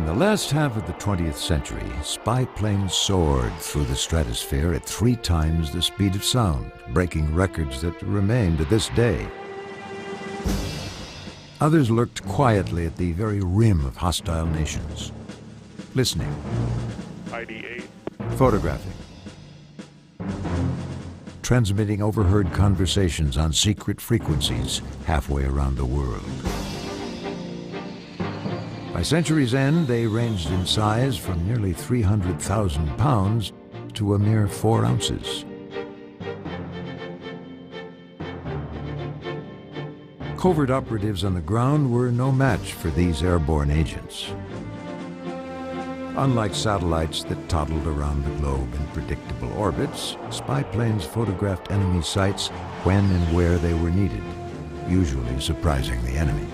the last half of the 20th century, spy planes soared through the stratosphere at 3 times the speed of sound, breaking records that remain to this day. Others lurked quietly at the very rim of hostile nations, listening, photographing, transmitting overheard conversations on secret frequencies halfway around the world. By century's end, they ranged in size from nearly 300,000 pounds to a mere 4 ounces. Covert operatives on the ground were no match for these airborne agents. Unlike satellites that toddled around the globe in predictable orbits, spy planes photographed enemy sites when and where they were needed, usually surprising the enemy.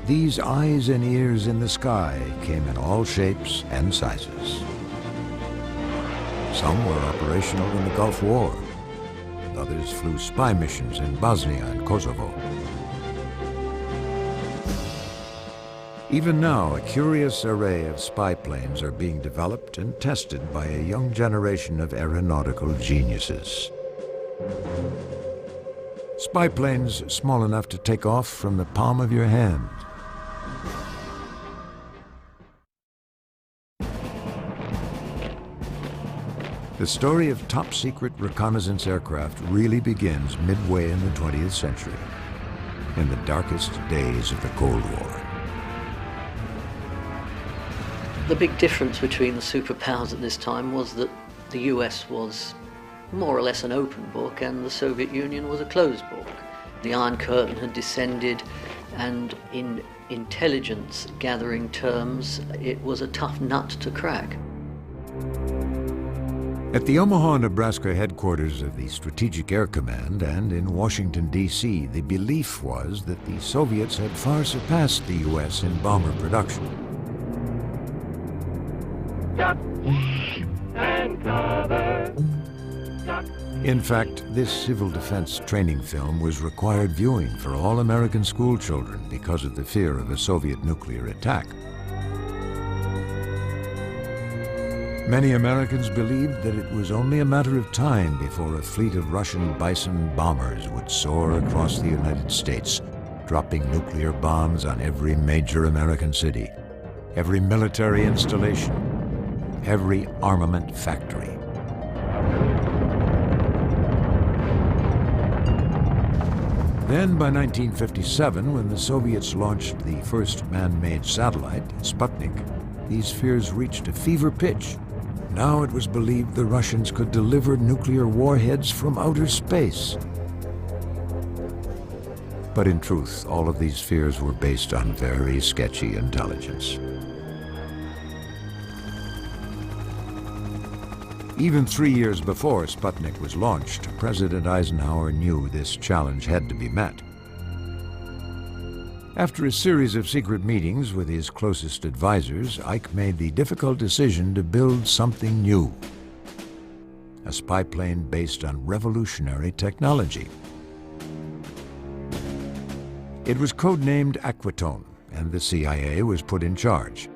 These eyes and ears in the sky came in all shapes and sizes. Some were operational in the Gulf War. Others flew spy missions in Bosnia and Kosovo. Even now, a curious array of spy planes are being developed and tested by a young generation of aeronautical geniuses. Spy planes small enough to take off from the palm of your hand. The story of top-secret reconnaissance aircraft really begins midway in the 20th century, in the darkest days of the Cold War. The big difference between the superpowers at this time was that the US was more or less an open book and the Soviet Union was a closed book. The Iron Curtain had descended, and in intelligence gathering terms, it was a tough nut to crack. At the Omaha, Nebraska headquarters of the Strategic Air Command and in Washington, D.C., the belief was that the Soviets had far surpassed the U.S. in bomber production. Duck and cover. Duck. In fact, this civil defense training film was required viewing for all American school children because of the fear of a Soviet nuclear attack. Many Americans believed that it was only a matter of time before a fleet of Russian Bison bombers would soar across the United States, dropping nuclear bombs on every major American city, every military installation, every armament factory. Then, by 1957, when the Soviets launched the first man-made satellite, Sputnik, these fears reached a fever pitch. Now it was believed the Russians could deliver nuclear warheads from outer space. But in truth, all of these fears were based on very sketchy intelligence. Even 3 years before Sputnik was launched, President Eisenhower knew this challenge had to be met. After a series of secret meetings with his closest advisors, Ike made the difficult decision to build something new. A spy plane based on revolutionary technology. It was codenamed Aquatone, and the CIA was put in charge.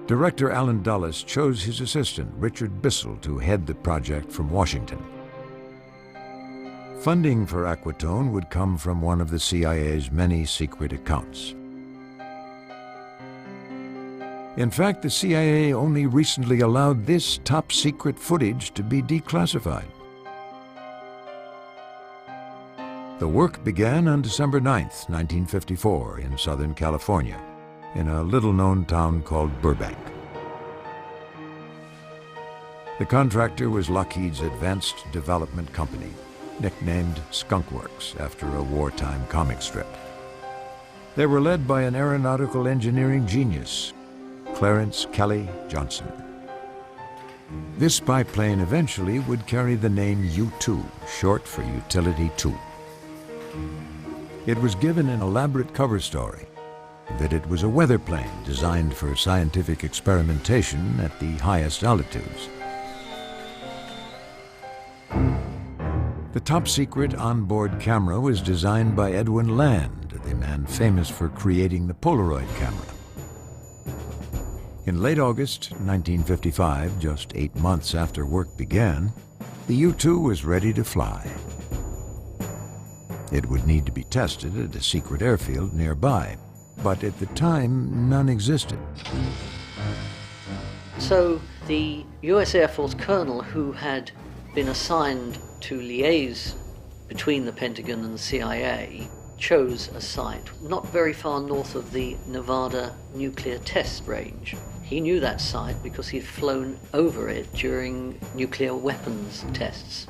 Director Allen Dulles chose his assistant, Richard Bissell, to head the project from Washington. Funding for Aquatone would come from one of the CIA's many secret accounts. In fact, the CIA only recently allowed this top-secret footage to be declassified. The work began on December 9th, 1954, in Southern California, in a little-known town called Burbank. The contractor was Lockheed's Advanced Development Company, nicknamed Skunk Works after a wartime comic strip. They were led by an aeronautical engineering genius, Clarence Kelly Johnson. This spy plane eventually would carry the name U-2, short for Utility 2. It was given an elaborate cover story that it was a weather plane designed for scientific experimentation at the highest altitudes. The top-secret onboard camera was designed by Edwin Land, the man famous for creating the Polaroid camera. In late August 1955, just 8 months after work began, the U-2 was ready to fly. It would need to be tested at a secret airfield nearby, but at the time, none existed. So the US Air Force colonel who had been assigned to liaise between the Pentagon and the CIA chose a site not very far north of the Nevada nuclear test range. He knew that site because he'd flown over it during nuclear weapons tests.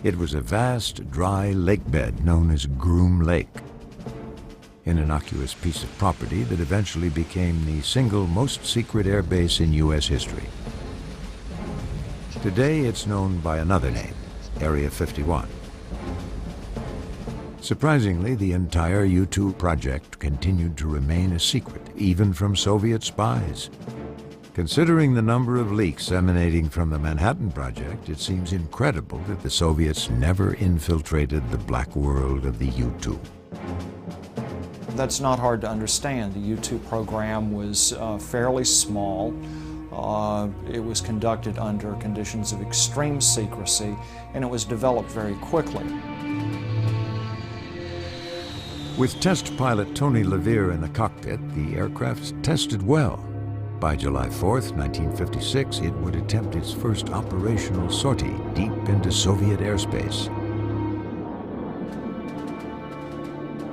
It was a vast, dry lake bed known as Groom Lake, an innocuous piece of property that eventually became the single most secret air base in U.S. history. Today, it's known by another name, Area 51. Surprisingly, the entire U-2 project continued to remain a secret, even from Soviet spies. Considering the number of leaks emanating from the Manhattan Project, it seems incredible that the Soviets never infiltrated the black world of the U-2. That's not hard to understand. The U-2 program was fairly small. It was conducted under conditions of extreme secrecy, and it was developed very quickly. With test pilot Tony Levere in the cockpit, the aircraft tested well. By July 4th, 1956, it would attempt its first operational sortie deep into Soviet airspace.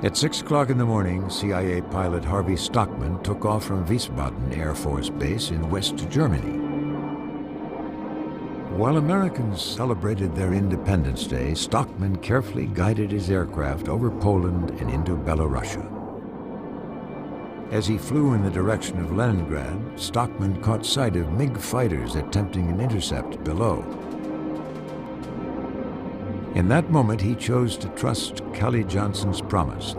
At 6 o'clock in the morning, CIA pilot Harvey Stockman took off from Wiesbaden Air Force Base in West Germany. While Americans celebrated their Independence Day, Stockman carefully guided his aircraft over Poland and into Belarusia. As he flew in the direction of Leningrad, Stockman caught sight of MiG fighters attempting an intercept below. In that moment, he chose to trust Kelly Johnson's promise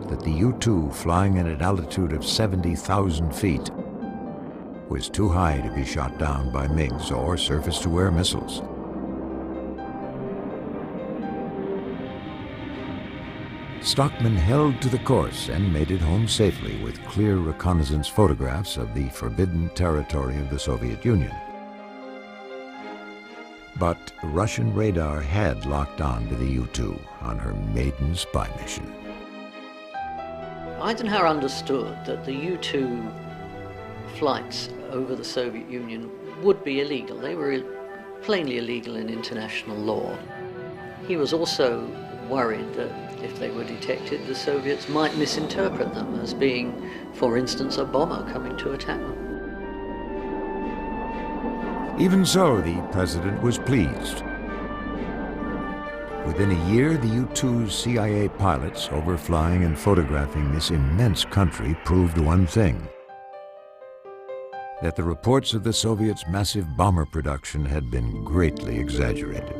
that the U-2, flying at an altitude of 70,000 feet, was too high to be shot down by MiGs or surface-to-air missiles. Stockman held to the course and made it home safely with clear reconnaissance photographs of the forbidden territory of the Soviet Union. But Russian radar had locked on to the U-2 on her maiden spy mission. Eisenhower understood that the U-2 flights over the Soviet Union would be illegal. They were plainly illegal in international law. He was also worried that if they were detected, the Soviets might misinterpret them as being, for instance, a bomber coming to attack them. Even so, the president was pleased. Within a year, the U-2's CIA pilots overflying and photographing this immense country proved one thing: that the reports of the Soviets' massive bomber production had been greatly exaggerated.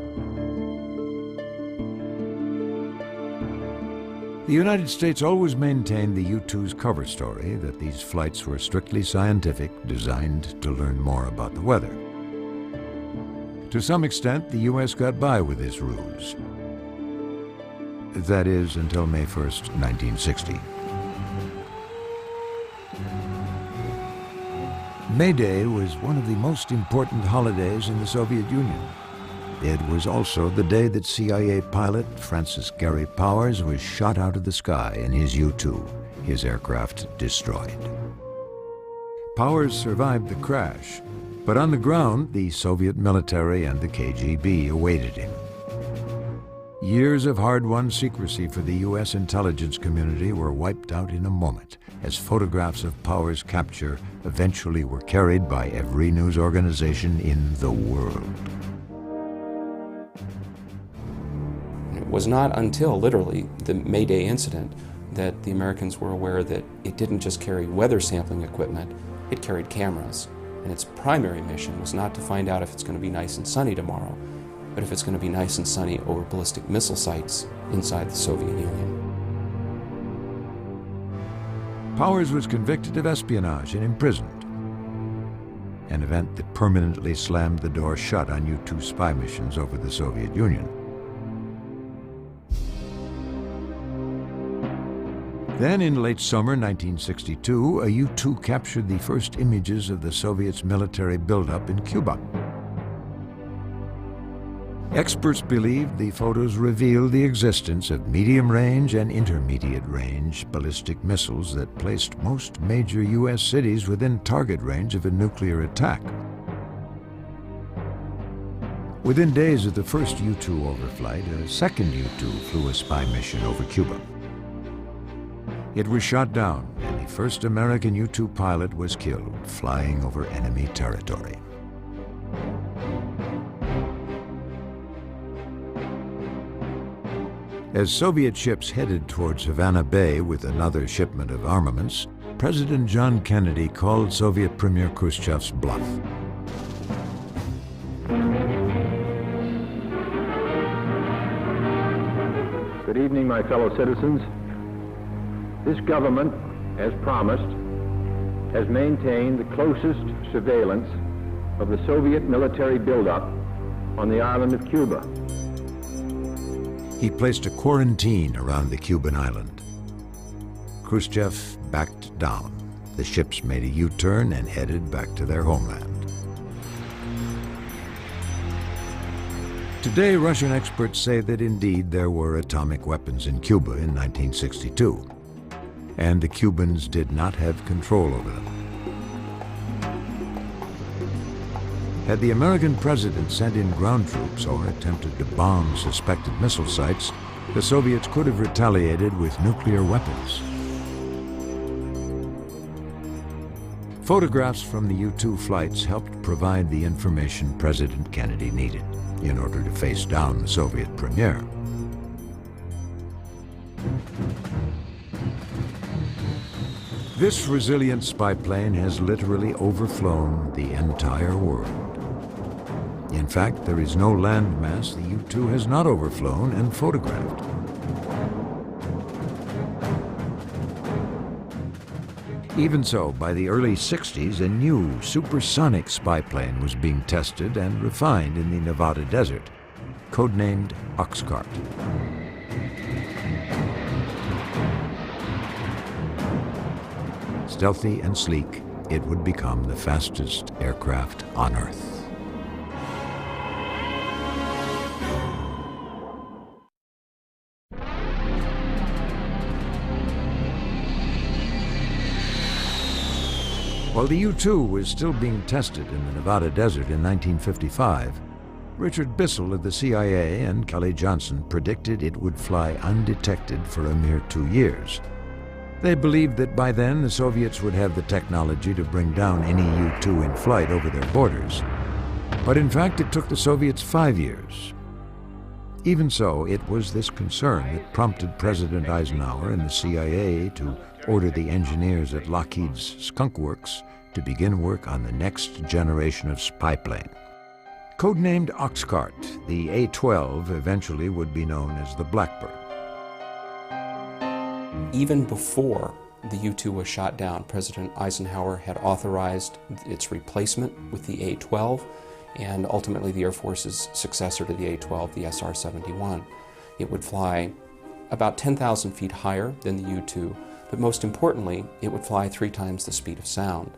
The United States always maintained the U-2's cover story that these flights were strictly scientific, designed to learn more about the weather. To some extent, the U.S. got by with this ruse. That is, until May 1st, 1960. May Day was one of the most important holidays in the Soviet Union. It was also the day that CIA pilot Francis Gary Powers was shot out of the sky in his U-2, his aircraft destroyed. Powers survived the crash, but on the ground, the Soviet military and the KGB awaited him. Years of hard-won secrecy for the U.S. intelligence community were wiped out in a moment, as photographs of Powers' capture eventually were carried by every news organization in the world. It was not until, literally, the May Day incident that the Americans were aware that it didn't just carry weather sampling equipment, it carried cameras. And its primary mission was not to find out if it's going to be nice and sunny tomorrow, but if it's going to be nice and sunny over ballistic missile sites inside the Soviet Union. Powers was convicted of espionage and imprisoned. an event that permanently slammed the door shut on U-2 spy missions over the Soviet Union. Then, in late summer 1962, a U-2 captured the first images of the Soviets' military buildup in Cuba. Experts believed the photos revealed the existence of medium-range and intermediate-range ballistic missiles that placed most major U.S. cities within target range of a nuclear attack. Within days of the first U-2 overflight, a second U-2 flew a spy mission over Cuba. It was shot down, and the first American U-2 pilot was killed flying over enemy territory. As Soviet ships headed towards Havana Bay with another shipment of armaments, President John Kennedy called Soviet Premier Khrushchev's bluff. Good evening, my fellow citizens. This government, as promised, has maintained the closest surveillance of the Soviet military buildup on the island of Cuba. He placed a quarantine around the Cuban island. Khrushchev backed down. The ships made a U-turn and headed back to their homeland. Today, Russian experts say that indeed there were atomic weapons in Cuba in 1962, and the Cubans did not have control over them. Had the American president sent in ground troops or attempted to bomb suspected missile sites, the Soviets could have retaliated with nuclear weapons. Photographs from the U-2 flights helped provide the information President Kennedy needed in order to face down the Soviet premier. This resilient spy plane has literally overflown the entire world. In fact, there is no landmass the U-2 has not overflown and photographed. Even so, by the early 60s, a new supersonic spy plane was being tested and refined in the Nevada desert, codenamed Oxcart. Stealthy and sleek, it would become the fastest aircraft on Earth. While the U-2 was still being tested in the Nevada desert in 1955, Richard Bissell of the CIA and Kelly Johnson predicted it would fly undetected for a mere 2 years. They believed that by then the Soviets would have the technology to bring down any U-2 in flight over their borders. But in fact, it took the Soviets 5 years. Even so, it was this concern that prompted President Eisenhower and the CIA to order the engineers at Lockheed's Skunk Works to begin work on the next generation of spy plane. Codenamed Oxcart, the A-12 eventually would be known as the Blackbird. Even before the U-2 was shot down, President Eisenhower had authorized its replacement with the A-12 and ultimately the Air Force's successor to the A-12, the SR-71. It would fly about 10,000 feet higher than the U-2, but most importantly, it would fly 3 times the speed of sound.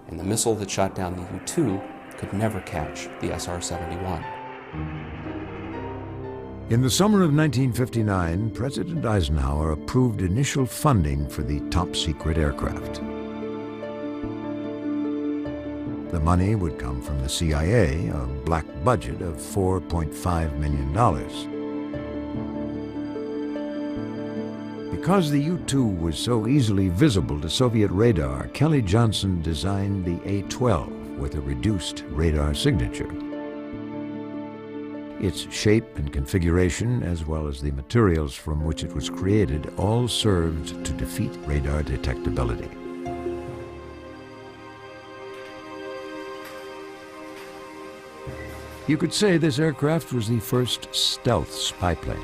And the missile that shot down the U-2 could never catch the SR-71. In the summer of 1959, President Eisenhower approved initial funding for the top-secret aircraft. The money would come from the CIA, a black budget of $4.5 million. Because the U-2 was so easily visible to Soviet radar, Kelly Johnson designed the A-12 with a reduced radar signature. Its shape and configuration, as well as the materials from which it was created, all served to defeat radar detectability. You could say this aircraft was the first stealth spy plane.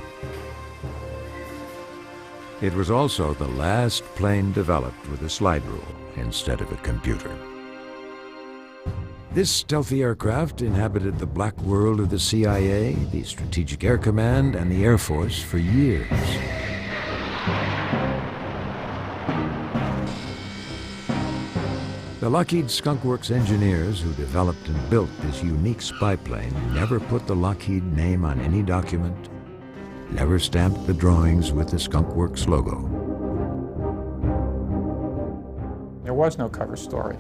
It was also the last plane developed with a slide rule instead of a computer. This stealthy aircraft inhabited the black world of the CIA, the Strategic Air Command, and the Air Force for years. The Lockheed Skunk Works engineers who developed and built this unique spy plane never put the Lockheed name on any document, never stamped the drawings with the Skunk Works logo. There was no cover story.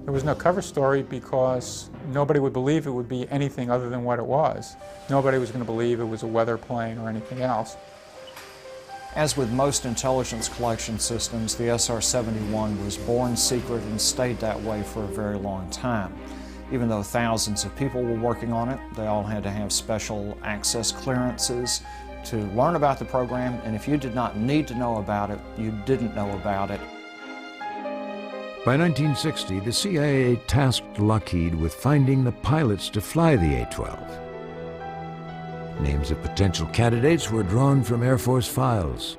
There was no cover story because nobody would believe it would be anything other than what it was. Nobody was going to believe it was a weather plane or anything else. As with most intelligence collection systems, the SR-71 was born secret and stayed that way for a very long time. Even though thousands of people were working on it, they all had to have special access clearances to learn about the program, and if you did not need to know about it, you didn't know about it. By 1960, the CIA tasked Lockheed with finding the pilots to fly the A-12. Names of potential candidates were drawn from Air Force files.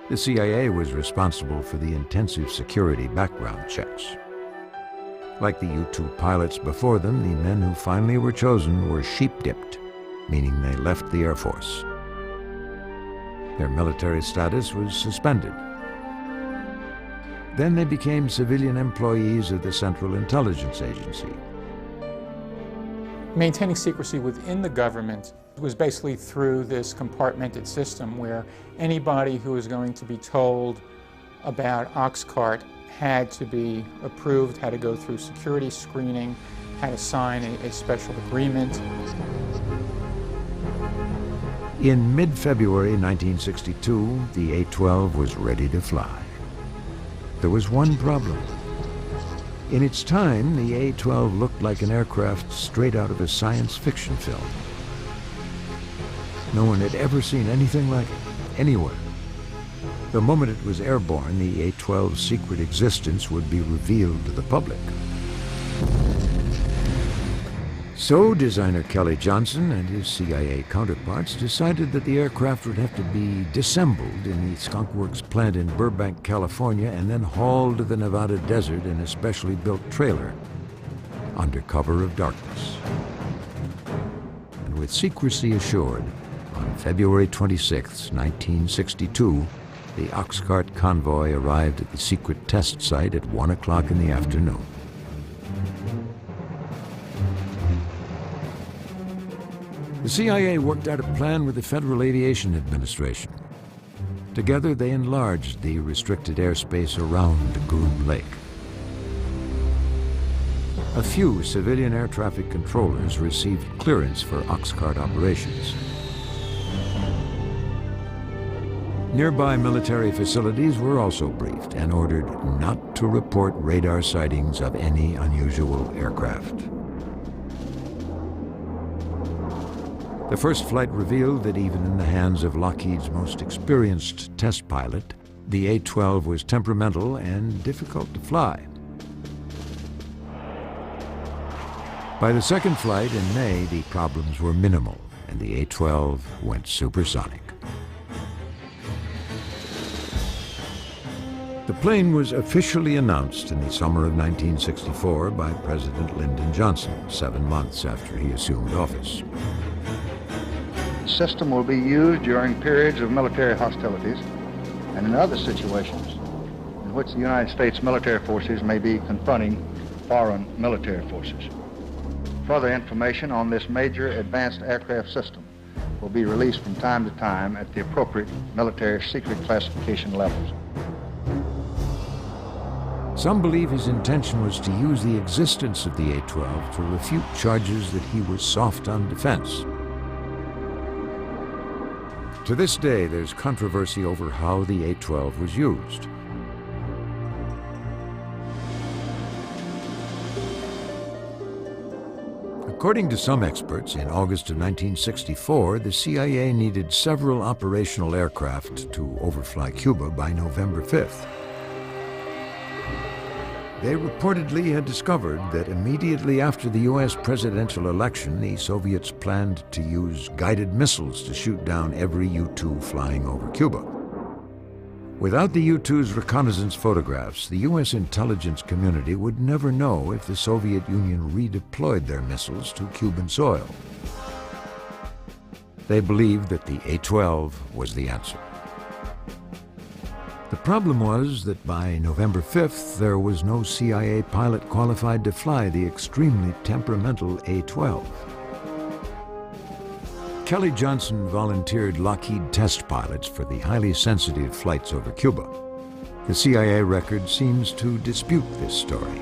The CIA was responsible for the intensive security background checks. Like the U-2 pilots before them, the men who finally were chosen were sheep-dipped, meaning they left the Air Force. Their military status was suspended. Then they became civilian employees of the Central Intelligence Agency. Maintaining secrecy within the government was basically through this compartmented system where anybody who was going to be told about Oxcart had to be approved, had to go through security screening, had to sign a special agreement. In mid-February 1962, the A-12 was ready to fly. There was one problem. In its time, the A-12 looked like an aircraft straight out of a science fiction film. No one had ever seen anything like it, anywhere. The moment it was airborne, the A-12's secret existence would be revealed to the public. So designer Kelly Johnson and his CIA counterparts decided that the aircraft would have to be disassembled in the Skunk Works plant in Burbank, California, and then hauled to the Nevada desert in a specially built trailer under cover of darkness. And with secrecy assured, on February 26, 1962, the Oxcart convoy arrived at the secret test site at 1 o'clock in the afternoon. The CIA worked out a plan with the Federal Aviation Administration. Together, they enlarged the restricted airspace around Groom Lake. A few civilian air traffic controllers received clearance for Oxcart operations. Nearby military facilities were also briefed and ordered not to report radar sightings of any unusual aircraft. The first flight revealed that even in the hands of Lockheed's most experienced test pilot, the A-12 was temperamental and difficult to fly. By the second flight in May, the problems were minimal, and the A-12 went supersonic. The plane was officially announced in the summer of 1964 by President Lyndon Johnson, 7 months after he assumed office. The system will be used during periods of military hostilities and in other situations in which the United States military forces may be confronting foreign military forces. Further information on this major advanced aircraft system will be released from time to time at the appropriate military secret classification levels. Some believe his intention was to use the existence of the A-12 to refute charges that he was soft on defense. To this day, there's controversy over how the A-12 was used. According to some experts, in August of 1964, the CIA needed several operational aircraft to overfly Cuba by November 5th. They reportedly had discovered that immediately after the U.S. presidential election, the Soviets planned to use guided missiles to shoot down every U-2 flying over Cuba. Without the U-2's reconnaissance photographs, the U.S. intelligence community would never know if the Soviet Union redeployed their missiles to Cuban soil. They believed that the A-12 was the answer. The problem was that by November 5th, there was no CIA pilot qualified to fly the extremely temperamental A-12. Kelly Johnson volunteered Lockheed test pilots for the highly sensitive flights over Cuba. The CIA record seems to dispute this story.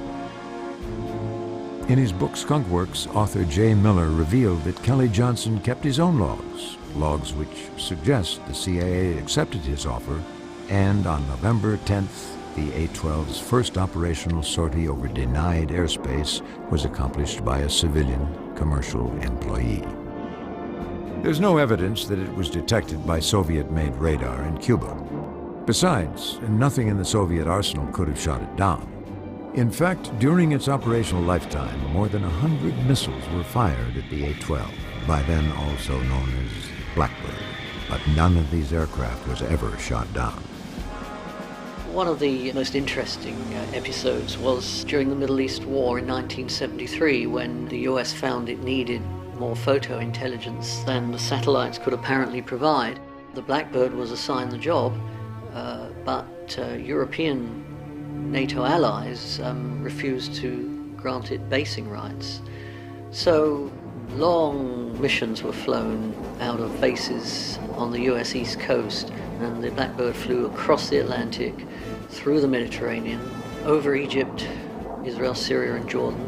In his book Skunk Works, author Jay Miller revealed that Kelly Johnson kept his own logs which suggest the CIA accepted his offer, and on November 10th, the A-12's first operational sortie over denied airspace was accomplished by a civilian commercial employee. There's no evidence that it was detected by Soviet-made radar in Cuba. Besides, nothing in the Soviet arsenal could have shot it down. In fact, during its operational lifetime, more than 100 missiles were fired at the A-12, by then also known as Blackbird, but none of these aircraft was ever shot down. One of the most interesting episodes was during the Middle East War in 1973, when the US found it needed more photo intelligence than the satellites could apparently provide. The Blackbird was assigned the job, but European NATO allies refused to grant it basing rights. So long missions were flown out of bases on the US East Coast, and the Blackbird flew across the Atlantic, through the Mediterranean, over Egypt, Israel, Syria and Jordan,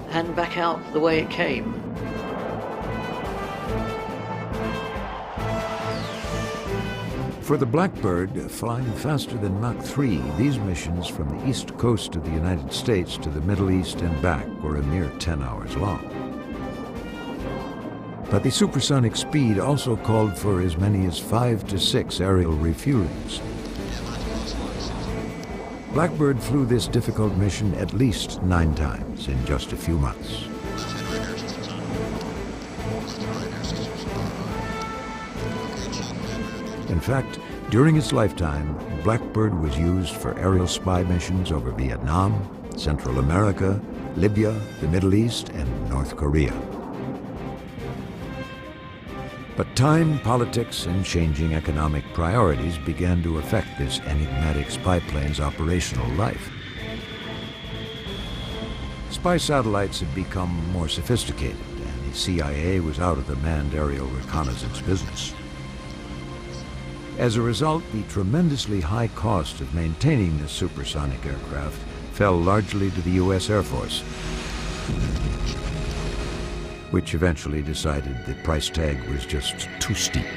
and back out the way it came. For the Blackbird, flying faster than Mach 3, these missions from the east coast of the United States to the Middle East and back were a mere 10 hours long. But the supersonic speed also called for as many as 5 to 6 aerial refuelings. Blackbird flew this difficult mission at least 9 times in just a few months. In fact, during its lifetime, Blackbird was used for aerial spy missions over Vietnam, Central America, Libya, the Middle East, and North Korea. But time, politics, and changing economic priorities began to affect this enigmatic spy plane's operational life. Spy satellites had become more sophisticated, and the CIA was out of the manned aerial reconnaissance business. As a result, the tremendously high cost of maintaining this supersonic aircraft fell largely to the U.S. Air Force, which eventually decided the price tag was just too steep.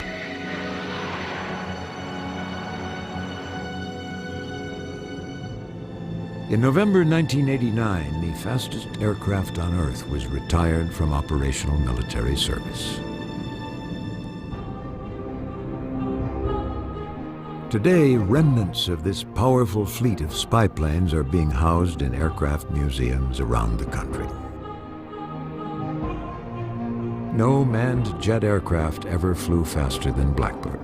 In November 1989, the fastest aircraft on Earth was retired from operational military service. Today, remnants of this powerful fleet of spy planes are being housed in aircraft museums around the country. No manned jet aircraft ever flew faster than Blackbird,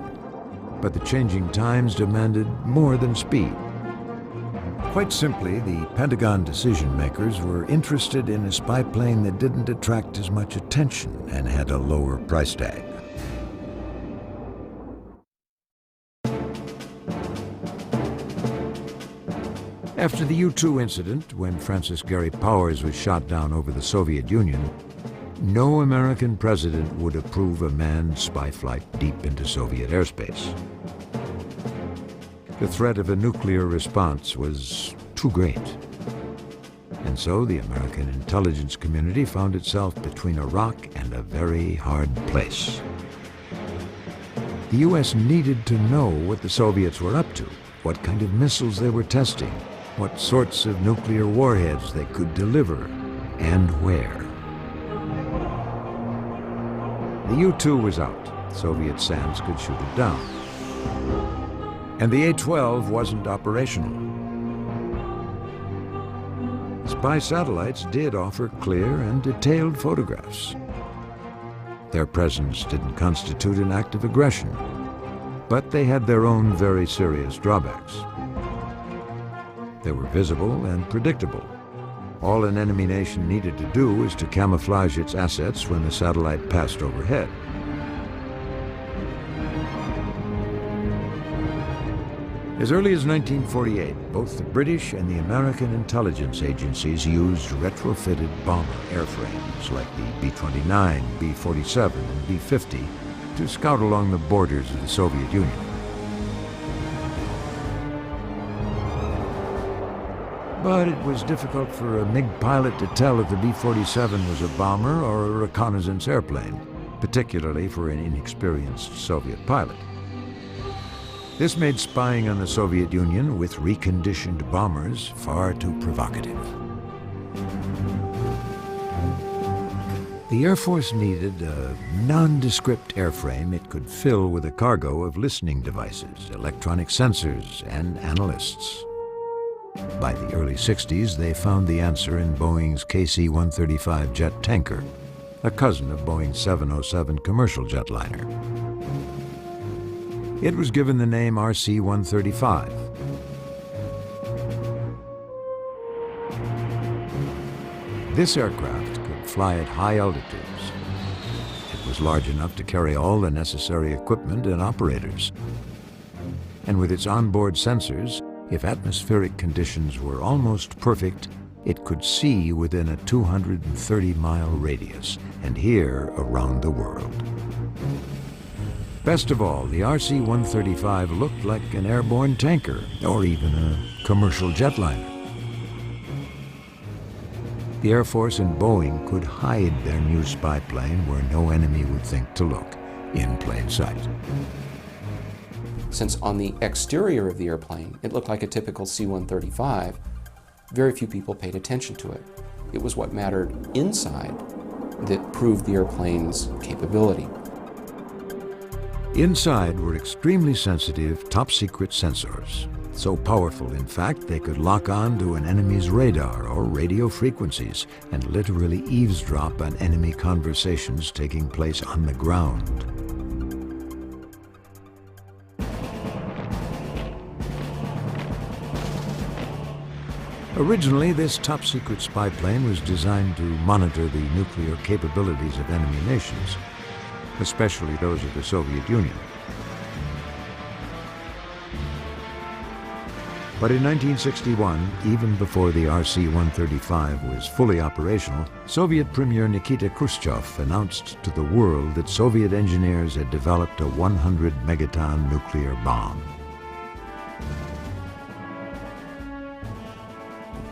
but the changing times demanded more than speed. Quite simply, the Pentagon decision makers were interested in a spy plane that didn't attract as much attention and had a lower price tag. After the U-2 incident, when Francis Gary Powers was shot down over the Soviet Union, no American president would approve a manned spy flight deep into Soviet airspace. The threat of a nuclear response was too great. And so the American intelligence community found itself between a rock and a very hard place. The U.S. needed to know what the Soviets were up to, what kind of missiles they were testing, what sorts of nuclear warheads they could deliver, and where. The U-2 was out. Soviet SAMs could shoot it down. And the A-12 wasn't operational. Spy satellites did offer clear and detailed photographs. Their presence didn't constitute an act of aggression. but they had their own very serious drawbacks. They were visible and predictable. All an enemy nation needed to do was to camouflage its assets when the satellite passed overhead. As early as 1948, both the British and the American intelligence agencies used retrofitted bomber airframes like the B-29, B-47, and B-50 to scout along the borders of the Soviet Union. But it was difficult for a MiG pilot to tell if the B-47 was a bomber or a reconnaissance airplane, particularly for an inexperienced Soviet pilot. This made spying on the Soviet Union with reconditioned bombers far too provocative. The Air Force needed a nondescript airframe it could fill with a cargo of listening devices, electronic sensors, and analysts. By the early 60s, they found the answer in Boeing's KC-135 jet tanker, a cousin of Boeing's 707 commercial jetliner. It was given the name RC-135. This aircraft could fly at high altitudes. It was large enough to carry all the necessary equipment and operators. And with its onboard sensors, if atmospheric conditions were almost perfect, it could see within a 230-mile radius and hear around the world. Best of all, the RC-135 looked like an airborne tanker or even a commercial jetliner. The Air Force and Boeing could hide their new spy plane where no enemy would think to look, in plain sight. Since on the exterior of the airplane it looked like a typical C-135, very few people paid attention to it. It was what mattered inside that proved the airplane's capability. Inside were extremely sensitive, top-secret sensors. So powerful, in fact, they could lock on to an enemy's radar or radio frequencies and literally eavesdrop on enemy conversations taking place on the ground. Originally, this top-secret spy plane was designed to monitor the nuclear capabilities of enemy nations, especially those of the Soviet Union. But in 1961, even before the RC-135 was fully operational, Soviet Premier Nikita Khrushchev announced to the world that Soviet engineers had developed a 100-megaton nuclear bomb.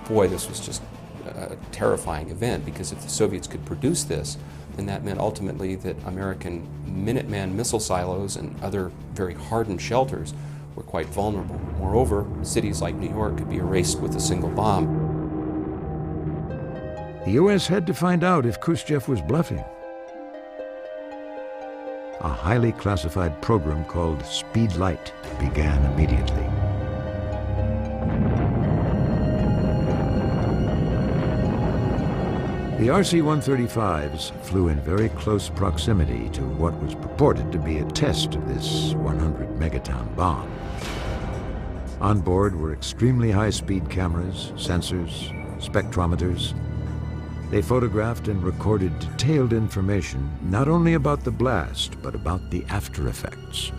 Boy, this was just a terrifying event, because if the Soviets could produce this, then that meant ultimately that American Minuteman missile silos and other very hardened shelters were quite vulnerable. Moreover, cities like New York could be erased with a single bomb. The U.S. had to find out if Khrushchev was bluffing. A highly classified program called Speed Light began immediately. The RC-135s flew in very close proximity to what was purported to be a test of this 100-megaton bomb. On board were extremely high-speed cameras, sensors, spectrometers. They photographed and recorded detailed information not only about the blast, but about the after effects.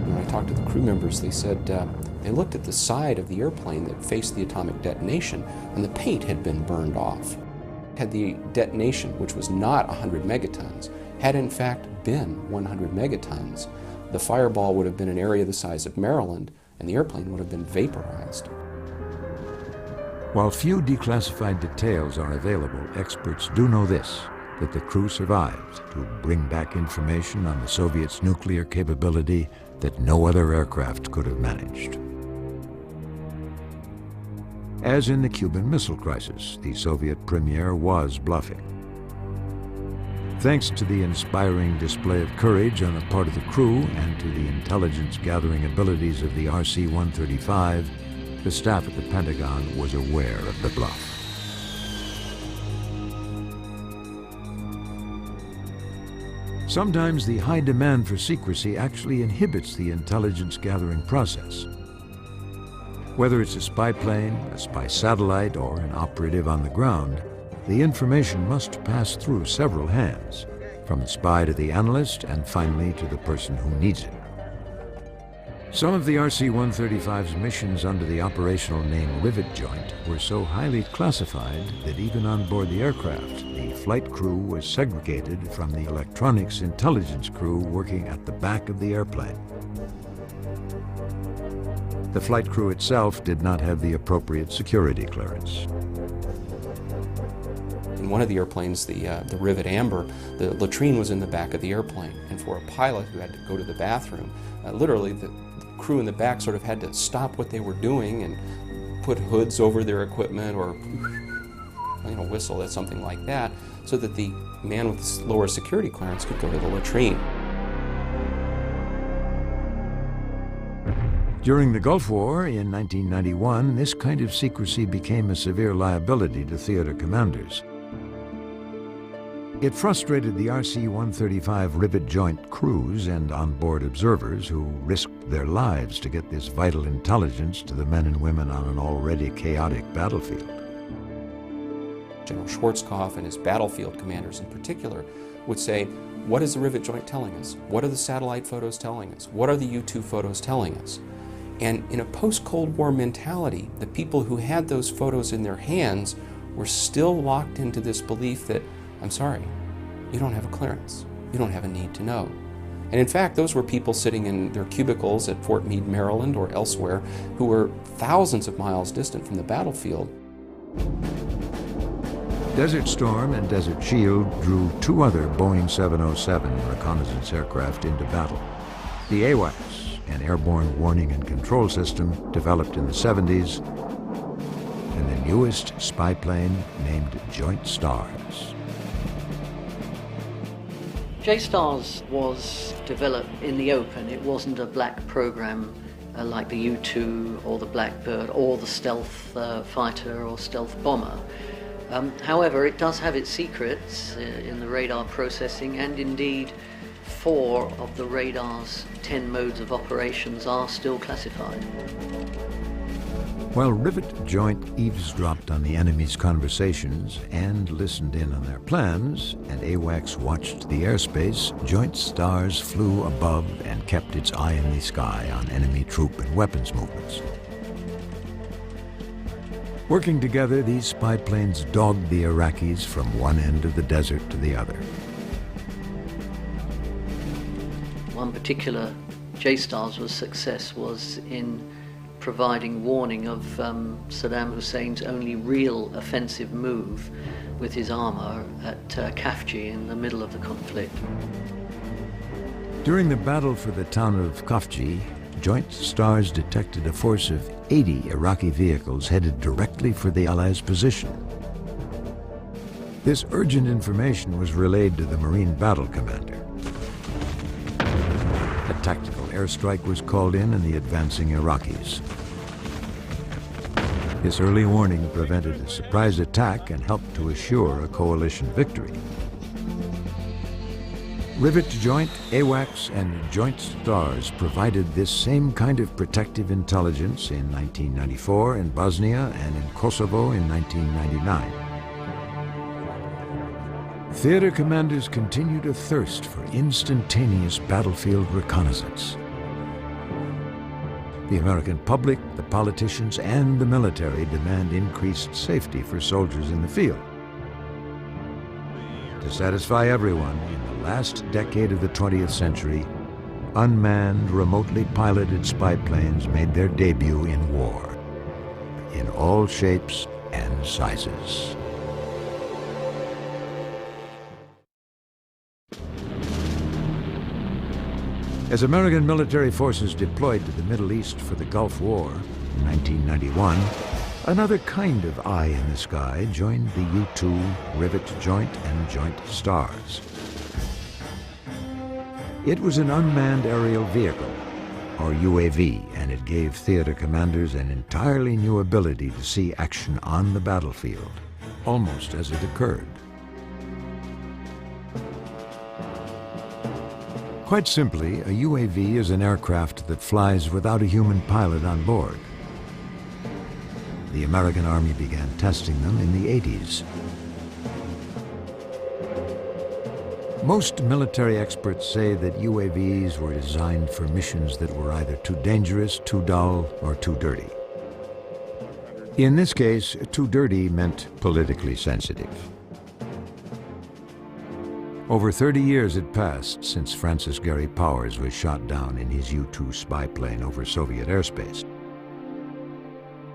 When I talked to the crew members, they said they looked at the side of the airplane that faced the atomic detonation, and the paint had been burned off. Had the detonation, which was not 100 megatons, had in fact been 100 megatons, the fireball would have been an area the size of Maryland, and the airplane would have been vaporized. While few declassified details are available, experts do know this, that the crew survived to bring back information on the Soviets' nuclear capability that no other aircraft could have managed. As in the Cuban Missile Crisis, the Soviet premier was bluffing. Thanks to the inspiring display of courage on the part of the crew and to the intelligence-gathering abilities of the RC-135, the staff at the Pentagon was aware of the bluff. Sometimes the high demand for secrecy actually inhibits the intelligence gathering process. Whether it's a spy plane, a spy satellite, or an operative on the ground, the information must pass through several hands, from the spy to the analyst and finally to the person who needs it. Some of the RC-135's missions under the operational name Rivet Joint were so highly classified that even on board the aircraft, the flight crew was segregated from the electronics intelligence crew working at the back of the airplane. The flight crew itself did not have the appropriate security clearance. In one of the airplanes, the Rivet Amber, the latrine was in the back of the airplane, and for a pilot who had to go to the bathroom, literally the crew in the back sort of had to stop what they were doing and put hoods over their equipment or whistle at something like that, so that the man with lower security clearance could go to the latrine. During the Gulf War in 1991, this kind of secrecy became a severe liability to theater commanders. It frustrated the RC-135 Rivet Joint crews and onboard observers who risked their lives to get this vital intelligence to the men and women on an already chaotic battlefield. General Schwarzkopf and his battlefield commanders in particular would say, what is the Rivet Joint telling us? What are the satellite photos telling us? What are the U-2 photos telling us? And in a post-Cold War mentality, the people who had those photos in their hands were still locked into this belief that, I'm sorry, you don't have a clearance. You don't have a need to know. And in fact, those were people sitting in their cubicles at Fort Meade, Maryland, or elsewhere, who were thousands of miles distant from the battlefield. Desert Storm and Desert Shield drew two other Boeing 707 reconnaissance aircraft into battle. The AWACS, an airborne warning and control system developed in the 70s, and the newest spy plane named Joint Stars. J-STARS was developed in the open. It wasn't a black program like the U-2 or the Blackbird or the stealth fighter or stealth bomber. However, it does have its secrets in the radar processing, and indeed 4 of the radar's 10 modes of operations are still classified. While Rivet Joint eavesdropped on the enemy's conversations and listened in on their plans, and AWACS watched the airspace, Joint Stars flew above and kept its eye in the sky on enemy troop and weapons movements. Working together, these spy planes dogged the Iraqis from one end of the desert to the other. One particular J-STAR's success was in providing warning of Saddam Hussein's only real offensive move with his armor at Khafji in the middle of the conflict. During the battle for the town of Khafji, Joint Stars detected a force of 80 Iraqi vehicles headed directly for the Allies' position. This urgent information was relayed to the Marine Battle Commander. A tactical airstrike was called in on the advancing Iraqis. This early warning prevented a surprise attack and helped to assure a coalition victory. Rivet Joint, AWACS, and Joint Stars provided this same kind of protective intelligence in 1994 in Bosnia and in Kosovo in 1999. Theater commanders continue to thirst for instantaneous battlefield reconnaissance. The American public, the politicians, and the military demand increased safety for soldiers in the field. To satisfy everyone, in the last decade of the 20th century, unmanned, remotely piloted spy planes made their debut in war, in all shapes and sizes. As American military forces deployed to the Middle East for the Gulf War in 1991, another kind of eye in the sky joined the U-2, Rivet Joint, and Joint Stars. It was an unmanned aerial vehicle, or UAV, and it gave theater commanders an entirely new ability to see action on the battlefield, almost as it occurred. Quite simply, a UAV is an aircraft that flies without a human pilot on board. The American Army began testing them in the 80s. Most military experts say that UAVs were designed for missions that were either too dangerous, too dull, or too dirty. In this case, too dirty meant politically sensitive. Over 30 years had passed since Francis Gary Powers was shot down in his U-2 spy plane over Soviet airspace.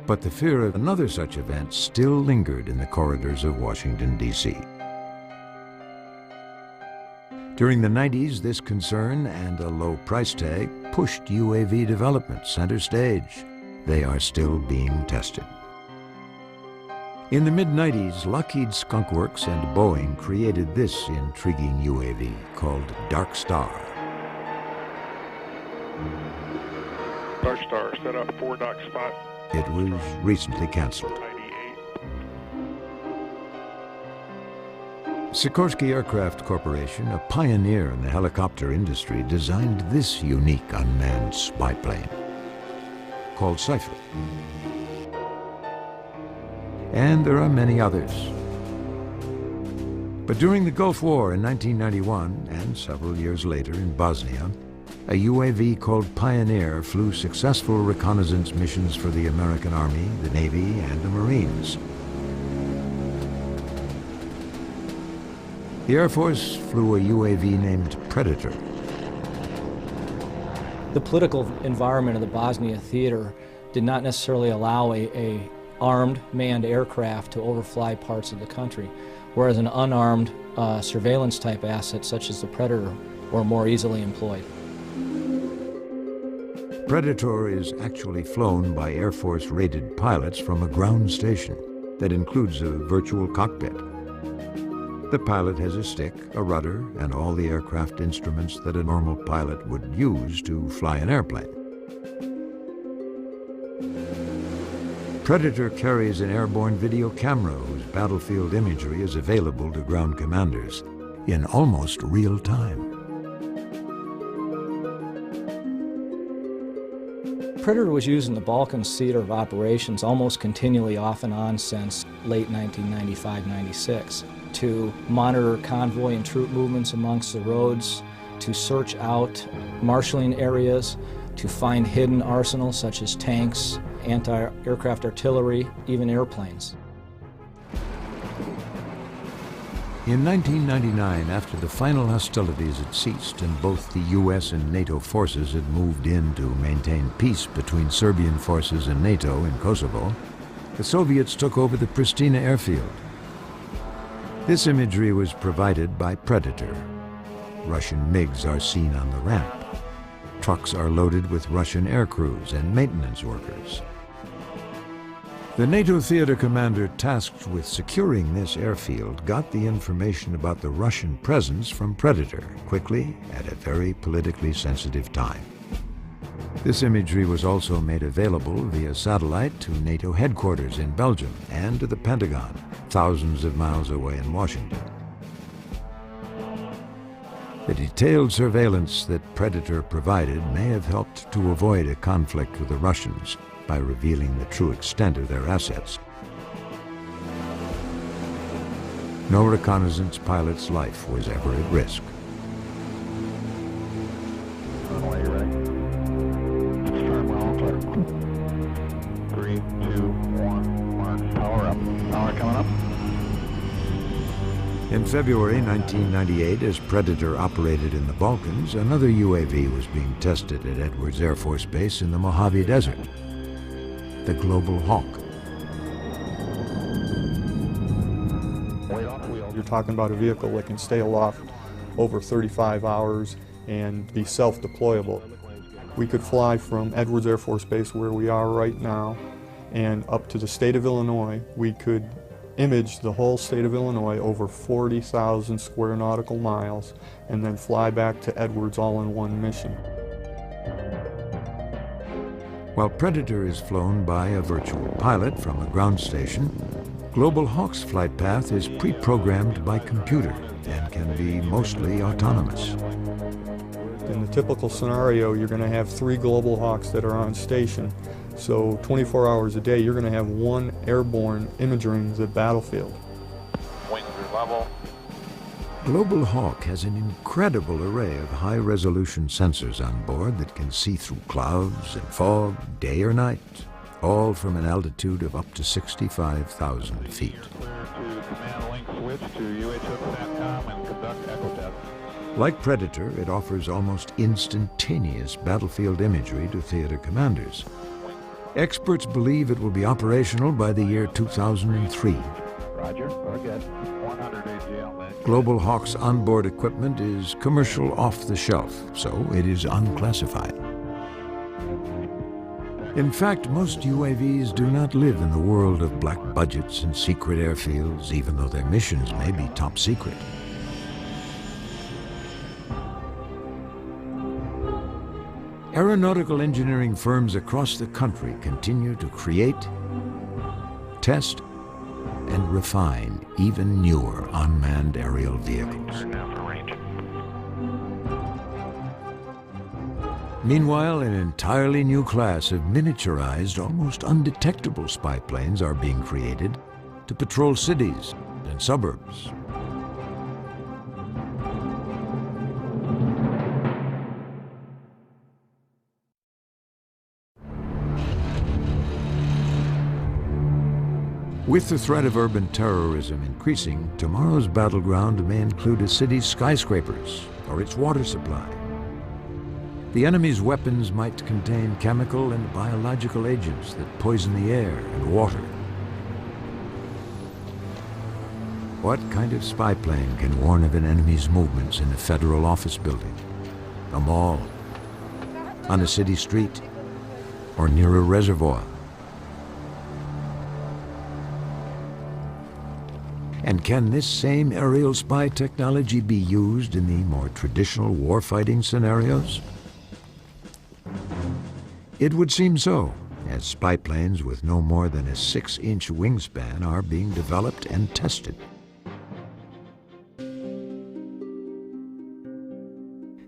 But the fear of another such event still lingered in the corridors of Washington, D.C. During the 90s, this concern and a low price tag pushed UAV development center stage. They are still being tested. In the mid-90s, Lockheed Skunk Works and Boeing created this intriguing UAV called Dark Star. Dark Star, set up 4 dock spot. It was recently canceled. 98. Sikorsky Aircraft Corporation, a pioneer in the helicopter industry, designed this unique unmanned spy plane called Cypher. And there are many others. But during the Gulf War in 1991, and several years later in Bosnia, a UAV called Pioneer flew successful reconnaissance missions for the American Army, the Navy, and the Marines. The Air Force flew a UAV named Predator. The political environment of the Bosnia theater did not necessarily allow a armed manned aircraft to overfly parts of the country, whereas an unarmed surveillance type asset such as the Predator were more easily employed. Predator is actually flown by Air Force rated pilots from a ground station that includes a virtual cockpit. The pilot has a stick, a rudder, and all the aircraft instruments that a normal pilot would use to fly an airplane. Predator carries an airborne video camera whose battlefield imagery is available to ground commanders in almost real time. Predator was used in the Balkans theater of operations almost continually off and on since late 1995-96 to monitor convoy and troop movements amongst the roads, to search out marshalling areas, to find hidden arsenals such as tanks, anti-aircraft artillery, even airplanes. In 1999, after the final hostilities had ceased and both the U.S. and NATO forces had moved in to maintain peace between Serbian forces and NATO in Kosovo, the Soviets took over the Pristina airfield. This imagery was provided by Predator. Russian MiGs are seen on the ramp. Trucks are loaded with Russian air crews and maintenance workers. The NATO theater commander tasked with securing this airfield got the information about the Russian presence from Predator quickly at a very politically sensitive time. This imagery was also made available via satellite to NATO headquarters in Belgium and to the Pentagon, thousands of miles away in Washington. The detailed surveillance that Predator provided may have helped to avoid a conflict with the Russians by revealing the true extent of their assets. No reconnaissance pilot's life was ever at risk. Runway ready. Start well clear. 3, 2, 1, mark. Power up. Power coming up. In February 1998, as Predator operated in the Balkans, another UAV was being tested at Edwards Air Force Base in the Mojave Desert. The Global Hawk. You're talking about a vehicle that can stay aloft over 35 hours and be self-deployable. We could fly from Edwards Air Force Base, where we are right now, and up to the state of Illinois. We could image the whole state of Illinois over 40,000 square nautical miles and then fly back to Edwards all in one mission. While Predator is flown by a virtual pilot from a ground station, Global Hawk's flight path is pre-programmed by computer and can be mostly autonomous. In the typical scenario, you're going to have 3 Global Hawks that are on station. So 24 hours a day, you're going to have 1 airborne imaging the battlefield. Wings are level. Global Hawk has an incredible array of high-resolution sensors on board that can see through clouds and fog, day or night, all from an altitude of up to 65,000 feet. Clear to command link switch to UHF SATCOM and conduct echo test. Like Predator, it offers almost instantaneous battlefield imagery to theater commanders. Experts believe it will be operational by the year 2003. Roger, we're good. 100 AGL. Global Hawk's onboard equipment is commercial off-the-shelf, so it is unclassified. In fact, most UAVs do not live in the world of black budgets and secret airfields, even though their missions may be top secret. Aeronautical engineering firms across the country continue to create, test, and refine even newer unmanned aerial vehicles. Meanwhile, an entirely new class of miniaturized, almost undetectable spy planes are being created to patrol cities and suburbs. With the threat of urban terrorism increasing, tomorrow's battleground may include a city's skyscrapers or its water supply. The enemy's weapons might contain chemical and biological agents that poison the air and water. What kind of spy plane can warn of an enemy's movements in a federal office building, a mall, on a city street, or near a reservoir? And can this same aerial spy technology be used in the more traditional warfighting scenarios? It would seem so, as spy planes with no more than a 6-inch wingspan are being developed and tested.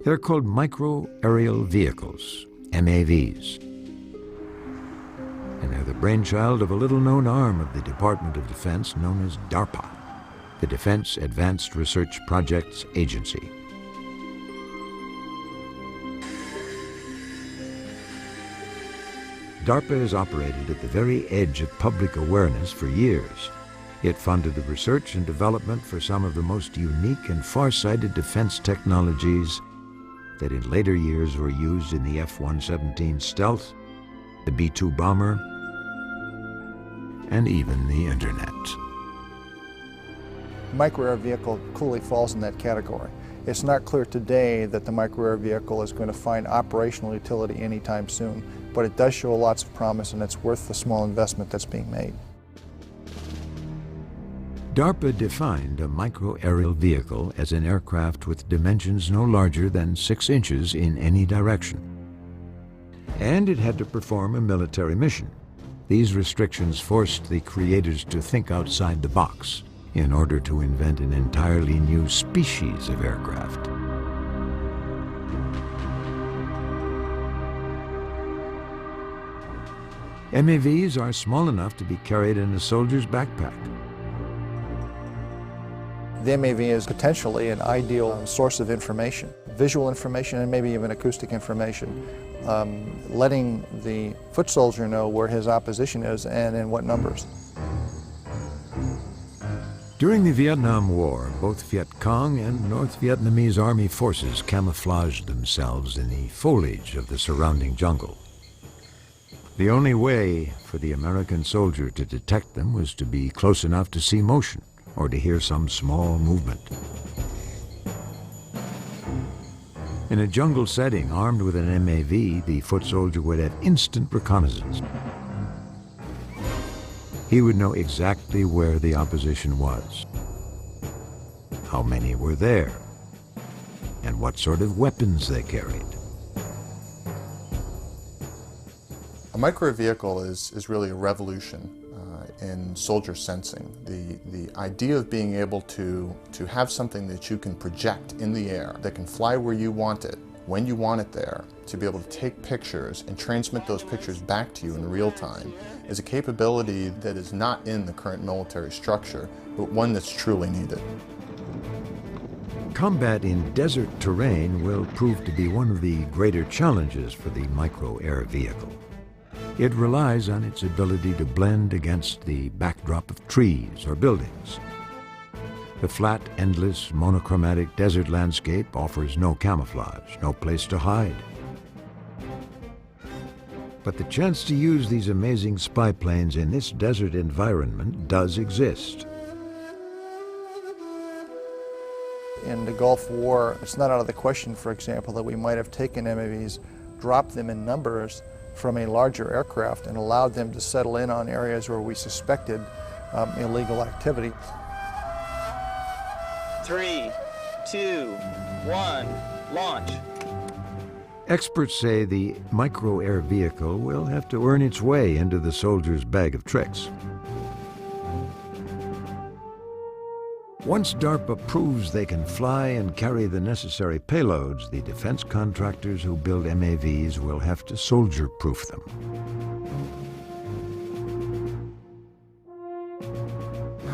They're called micro-aerial vehicles, MAVs. And they're the brainchild of a little-known arm of the Department of Defense known as DARPA, the Defense Advanced Research Projects Agency. DARPA has operated at the very edge of public awareness for years. It funded the research and development for some of the most unique and far-sighted defense technologies that in later years were used in the F-117 stealth, the B-2 bomber, and even the Internet. Micro-air vehicle clearly falls in that category. It's not clear today that the micro-air vehicle is going to find operational utility anytime soon, but it does show lots of promise and it's worth the small investment that's being made. DARPA defined a micro-aerial vehicle as an aircraft with dimensions no larger than 6 inches in any direction. And it had to perform a military mission. These restrictions forced the creators to think outside the box in order to invent an entirely new species of aircraft. MAVs are small enough to be carried in a soldier's backpack. The MAV is potentially an ideal source of information, visual information and maybe even acoustic information, letting the foot soldier know where his opposition is and in what numbers. During the Vietnam War, both Viet Cong and North Vietnamese Army forces camouflaged themselves in the foliage of the surrounding jungle. The only way for the American soldier to detect them was to be close enough to see motion or to hear some small movement. In a jungle setting, armed with an MAV, the foot soldier would have instant reconnaissance. He would know exactly where the opposition was, how many were there, and what sort of weapons they carried. A micro vehicle is really a revolution in soldier sensing. The idea of being able to have something that you can project in the air, that can fly where you want it, when you want it there, to be able to take pictures and transmit those pictures back to you in real time, is a capability that is not in the current military structure, but one that's truly needed. Combat in desert terrain will prove to be one of the greater challenges for the micro-air vehicle. It relies on its ability to blend against the backdrop of trees or buildings. The flat, endless, monochromatic desert landscape offers no camouflage, no place to hide. But the chance to use these amazing spy planes in this desert environment does exist. In the Gulf War, it's not out of the question, for example, that we might have taken MAVs, dropped them in numbers from a larger aircraft and allowed them to settle in on areas where we suspected illegal activity. 3, 2, 1, launch. Experts say the micro-air vehicle will have to earn its way into the soldier's bag of tricks. Once DARPA proves they can fly and carry the necessary payloads, the defense contractors who build MAVs will have to soldier-proof them.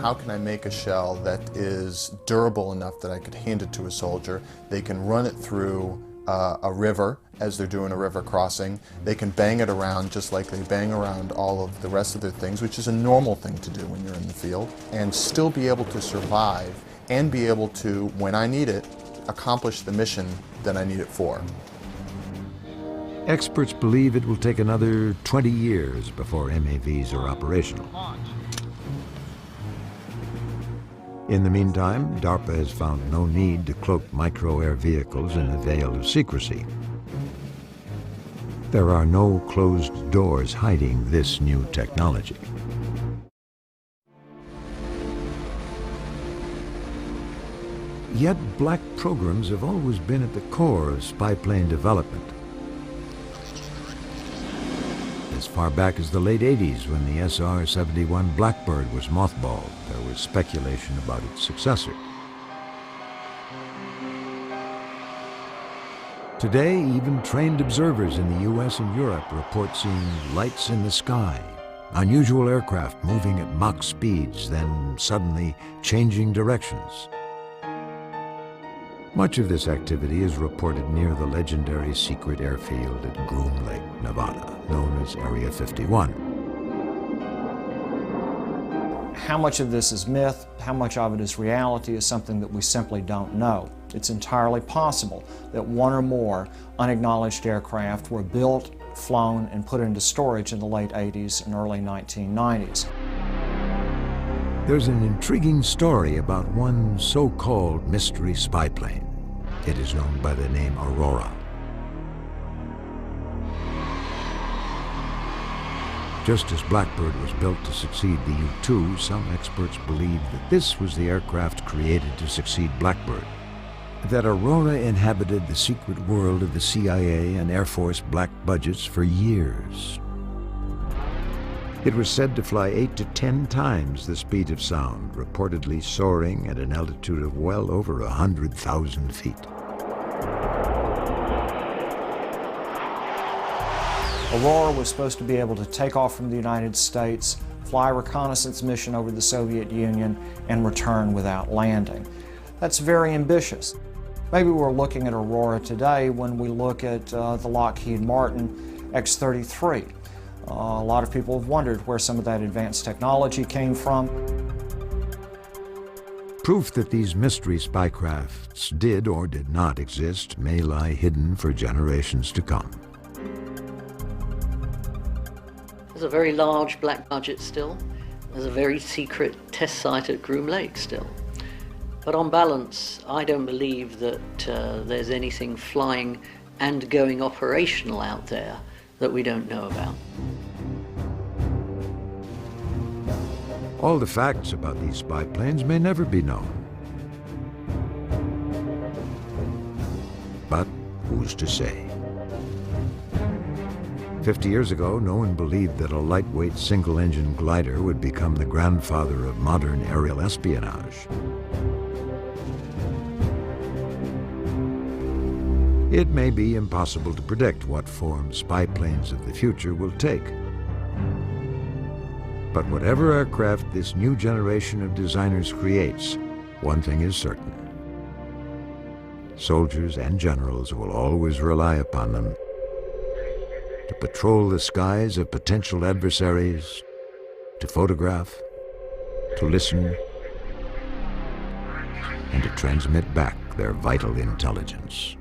How can I make a shell that is durable enough that I could hand it to a soldier? They can run it through a river as they're doing a river crossing. They can bang it around just like they bang around all of the rest of their things, which is a normal thing to do when you're in the field, and still be able to survive and be able to, when I need it, accomplish the mission that I need it for. Experts believe it will take another 20 years before MAVs are operational. In the meantime, DARPA has found no need to cloak micro-air vehicles in a veil of secrecy. There are no closed doors hiding this new technology. Yet black programs have always been at the core of spy plane development. As far back as the late 80s, when the SR-71 Blackbird was mothballed, there was speculation about its successor. Today, even trained observers in the US and Europe report seeing lights in the sky, unusual aircraft moving at Mach speeds, then suddenly changing directions. Much of this activity is reported near the legendary secret airfield at Groom Lake, Nevada, known as Area 51. How much of this is myth, how much of it is reality, is something that we simply don't know. It's entirely possible that one or more unacknowledged aircraft were built, flown, and put into storage in the late 80s and early 1990s. There's an intriguing story about one so-called mystery spy plane. It is known by the name Aurora. Just as Blackbird was built to succeed the U-2, some experts believe that this was the aircraft created to succeed Blackbird. That Aurora inhabited the secret world of the CIA and Air Force black budgets for years. It was said to fly 8 to 10 times the speed of sound, reportedly soaring at an altitude of well over 100,000 feet. Aurora was supposed to be able to take off from the United States, fly a reconnaissance mission over the Soviet Union, and return without landing. That's very ambitious. Maybe we're looking at Aurora today when we look at the Lockheed Martin X-33. A lot of people have wondered where some of that advanced technology came from. Proof that these mystery spycrafts did or did not exist may lie hidden for generations to come. There's a very large black budget still. There's a very secret test site at Groom Lake still. But on balance, I don't believe that there's anything flying and going operational out there that we don't know about. All the facts about these spy planes may never be known. But who's to say? 50 years ago, no one believed that a lightweight single-engine glider would become the grandfather of modern aerial espionage. It may be impossible to predict what form spy planes of the future will take. But whatever aircraft this new generation of designers creates, one thing is certain. Soldiers and generals will always rely upon them to patrol the skies of potential adversaries, to photograph, to listen, and to transmit back their vital intelligence.